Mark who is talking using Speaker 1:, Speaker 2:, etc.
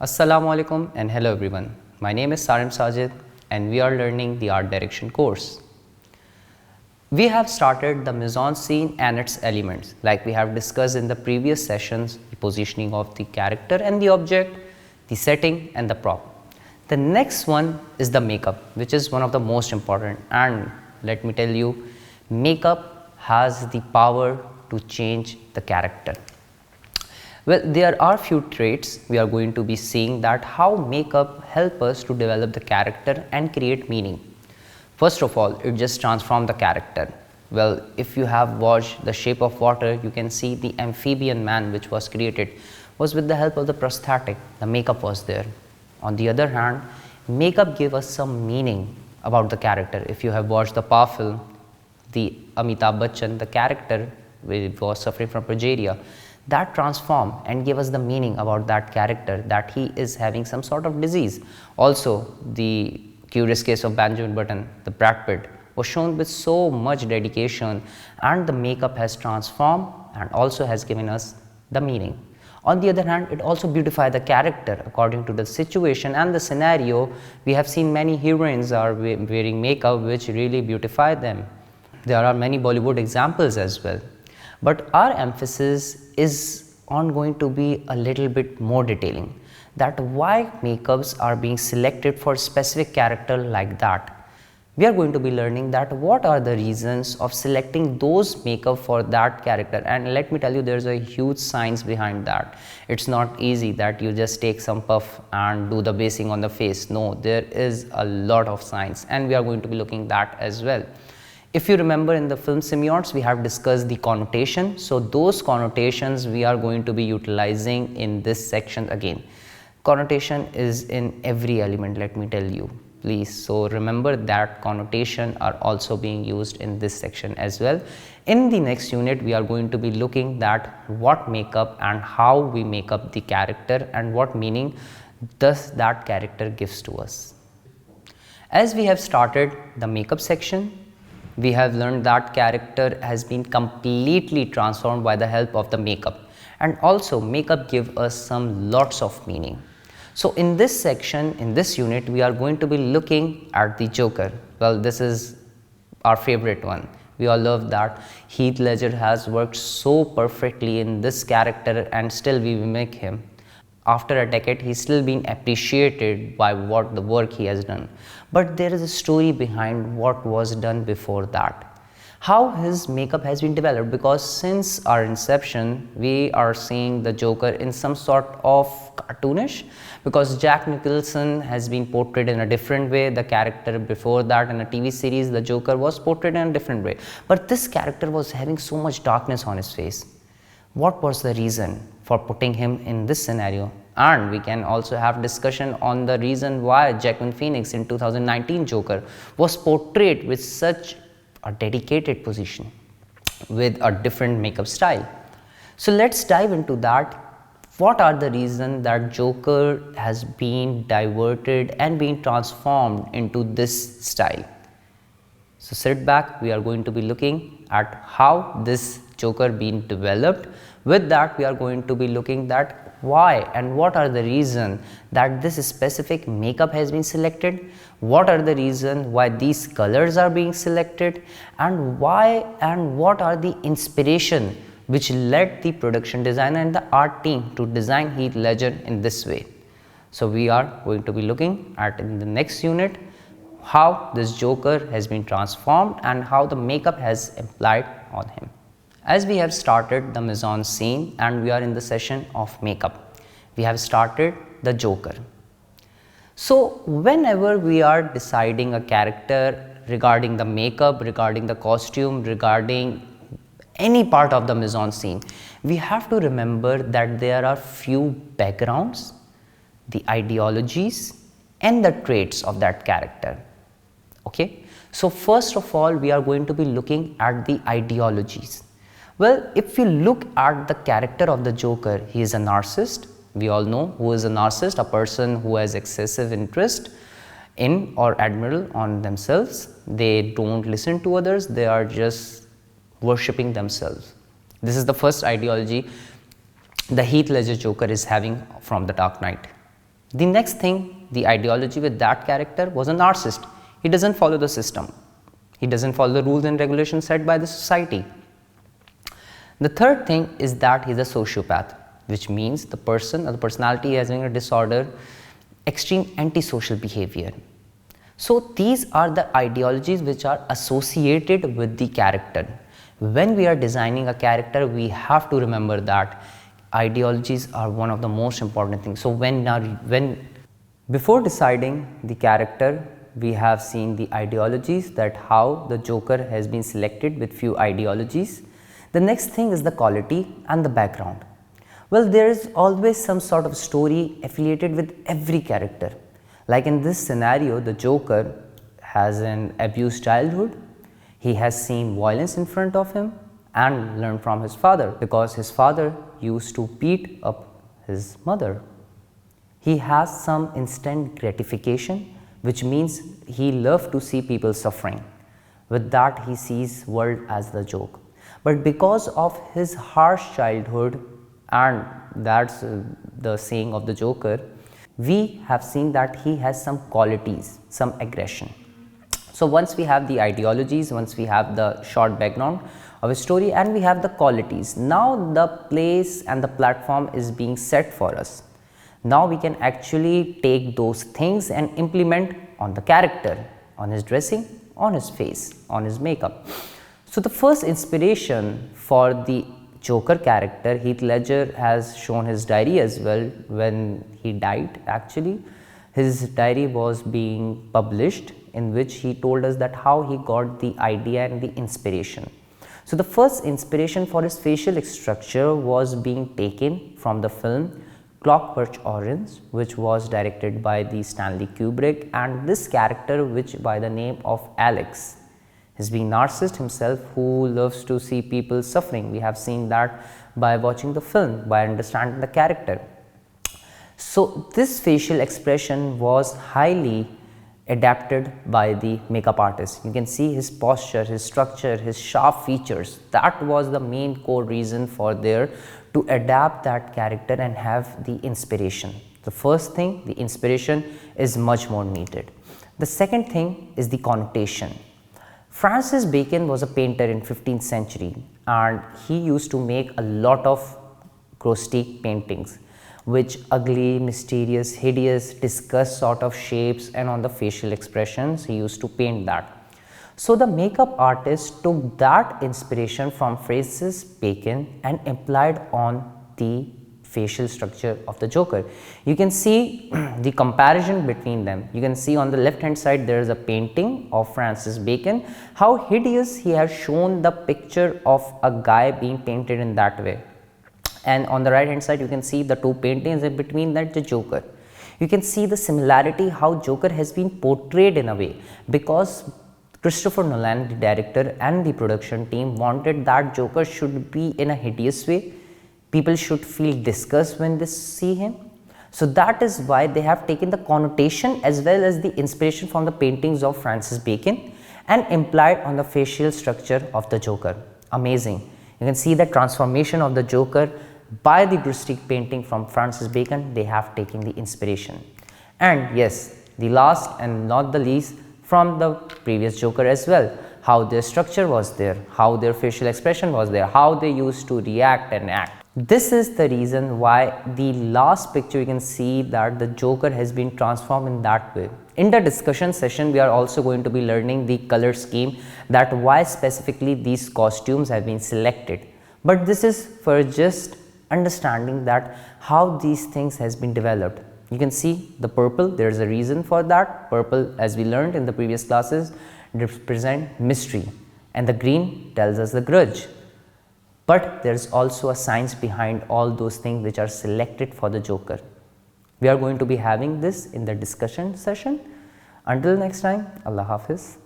Speaker 1: Assalamu alaikum and hello everyone. My name is Sarim Sajid and we are learning the art direction course. We have started the mise-en-scene and its elements like we have discussed in the previous sessions, the positioning of the character and the object, the setting and the prop. The next one is the makeup, which is one of the most important, and let me tell you, makeup has the power to change the character. Well, there are few traits we are going to be seeing that how makeup help us to develop the character and create meaning. First of all, it just transforms the character. Well, if you have watched The Shape of Water, you can see the amphibian man which was created was with the help of the prosthetic. The makeup was there. On the other hand, makeup gave us some meaning about the character. If you have watched the Power film, the Amitabh Bachchan, the character which was suffering from progeria, that transformed and gave us the meaning about that character, that he is having some sort of disease. Also, the Curious Case of Benjamin Button, the Brad Pitt, was shown with so much dedication, and the makeup has transformed and also has given us the meaning. On the other hand, it also beautified the character according to the situation and the scenario. We have seen many heroines are wearing makeup which really beautify them. There are many Bollywood examples as well. But our emphasis is on going to be a little bit more detailing, that why makeups are being selected for specific character like that. We are going to be learning that what are the reasons of selecting those makeup for that character, and let me tell you, there's a huge science behind that. It's not easy that you just take some puff and do the basing on the face. No, there is a lot of science, and we are going to be looking that as well. If you remember in the film semiotics, we have discussed the connotation. So those connotations we are going to be utilizing in this section again. Connotation is in every element, let me tell you, please. So remember that connotation are also being used in this section as well. In the next unit, we are going to be looking at what makeup and how we make up the character and what meaning does that character gives to us. As we have started the makeup section, we have learned that character has been completely transformed by the help of the makeup, and also makeup give us some lots of meaning. So in this section, in this unit, we are going to be looking at the Joker. Well, this is our favorite one. We all love that Heath Ledger has worked so perfectly in this character, and still we mimic him. After a decade, he's still being appreciated by what the work he has done. But there is a story behind what was done before that. How his makeup has been developed, because since our inception, we are seeing the Joker in some sort of cartoonish, because Jack Nicholson has been portrayed in a different way. The character before that in a TV series, the Joker was portrayed in a different way. But this character was having so much darkness on his face. What was the reason for putting him in this scenario? And we can also have discussion on the reason why Joaquin Phoenix in 2019 Joker was portrayed with such a dedicated position with a different makeup style. So let's dive into that. What are the reasons that Joker has been diverted and been transformed into this style? So sit back, we are going to be looking at how this Joker been developed. With that, we are going to be looking at why and what are the reasons that this specific makeup has been selected, what are the reasons why these colors are being selected, and why and what are the inspiration which led the production designer and the art team to design Heath Ledger in this way. So we are going to be looking at in the next unit how this Joker has been transformed and how the makeup has applied on him. As we have started the mise-en-scene and we are in the session of makeup, we have started the Joker. So whenever we are deciding a character regarding the makeup, regarding the costume, regarding any part of the mise-en-scene, we have to remember that there are few backgrounds, the ideologies and the traits of that character. Okay, so first of all, we are going to be looking at the ideologies. Well, if you look at the character of the Joker, he is a narcissist. We all know who is a narcissist, a person who has excessive interest in or admiral on themselves. They don't listen to others, they are just worshipping themselves. This is the first ideology the Heath Ledger Joker is having from the Dark Knight. The next thing, the ideology with that character was a narcissist. He doesn't follow the system. He doesn't follow the rules and regulations set by the society. The third thing is that he's a sociopath, which means the person or the personality having a disorder, extreme antisocial behavior. So these are the ideologies which are associated with the character. When we are designing a character, we have to remember that ideologies are one of the most important things. So before deciding the character, we have seen the ideologies, that how the Joker has been selected with few ideologies. The next thing is the quality and the background. Well, there is always some sort of story affiliated with every character. Like in this scenario, the Joker has an abused childhood. He has seen violence in front of him and learned from his father, because his father used to beat up his mother. He has some instant gratification, which means he loves to see people suffering. With that, he sees world as the joke. But because of his harsh childhood, and that's the saying of the Joker, we have seen that he has some qualities, some aggression. So once we have the ideologies, once we have the short background of a story, and we have the qualities, now the place and the platform is being set for us. Now we can actually take those things and implement on the character, on his dressing, on his face, on his makeup. So the first inspiration for the Joker character, Heath Ledger has shown his diary as well. When he died, actually his diary was being published, in which he told us that how he got the idea and the inspiration. So the first inspiration for his facial structure was being taken from the film Clockwork Orange, which was directed by the Stanley Kubrick, and this character, which by the name of Alex, is being narcissist himself who loves to see people suffering. We have seen that by watching the film, by understanding the character. So this facial expression was highly adapted by the makeup artist. You can see his posture, his structure, his sharp features. That was the main core reason for there to adapt that character and have the inspiration. The first thing, the inspiration, is much more needed. The second thing is the connotation. Francis Bacon was a painter in 15th century, and he used to make a lot of grotesque paintings, which ugly, mysterious, hideous, disgust sort of shapes, and on the facial expressions he used to paint that. So the makeup artist took that inspiration from Francis Bacon and applied on the facial structure of the Joker. You can see the comparison between them. You can see on the left hand side there is a painting of Francis Bacon, how hideous he has shown the picture of a guy being painted in that way. And on the right hand side you can see the two paintings, and between that the Joker. You can see the similarity how Joker has been portrayed in a way, because Christopher Nolan, the director, and the production team wanted that Joker should be in a hideous way. People should feel disgust when they see him. So that is why they have taken the connotation as well as the inspiration from the paintings of Francis Bacon and implied on the facial structure of the Joker. Amazing. You can see the transformation of the Joker by the grotesque painting from Francis Bacon. They have taken the inspiration. And yes, the last and not the least, from the previous Joker as well, how their structure was there, how their facial expression was there, how they used to react and act. This is the reason why the last picture you can see that the Joker has been transformed in that way. In the discussion session, we are also going to be learning the color scheme, that why specifically these costumes have been selected. But this is for just understanding that how these things has been developed. You can see the purple, there is a reason for that. Purple, as we learned in the previous classes, represent mystery, and the green tells us the grudge. But there is also a science behind all those things which are selected for the Joker. We are going to be having this in the discussion session. Until next time, Allah Hafiz.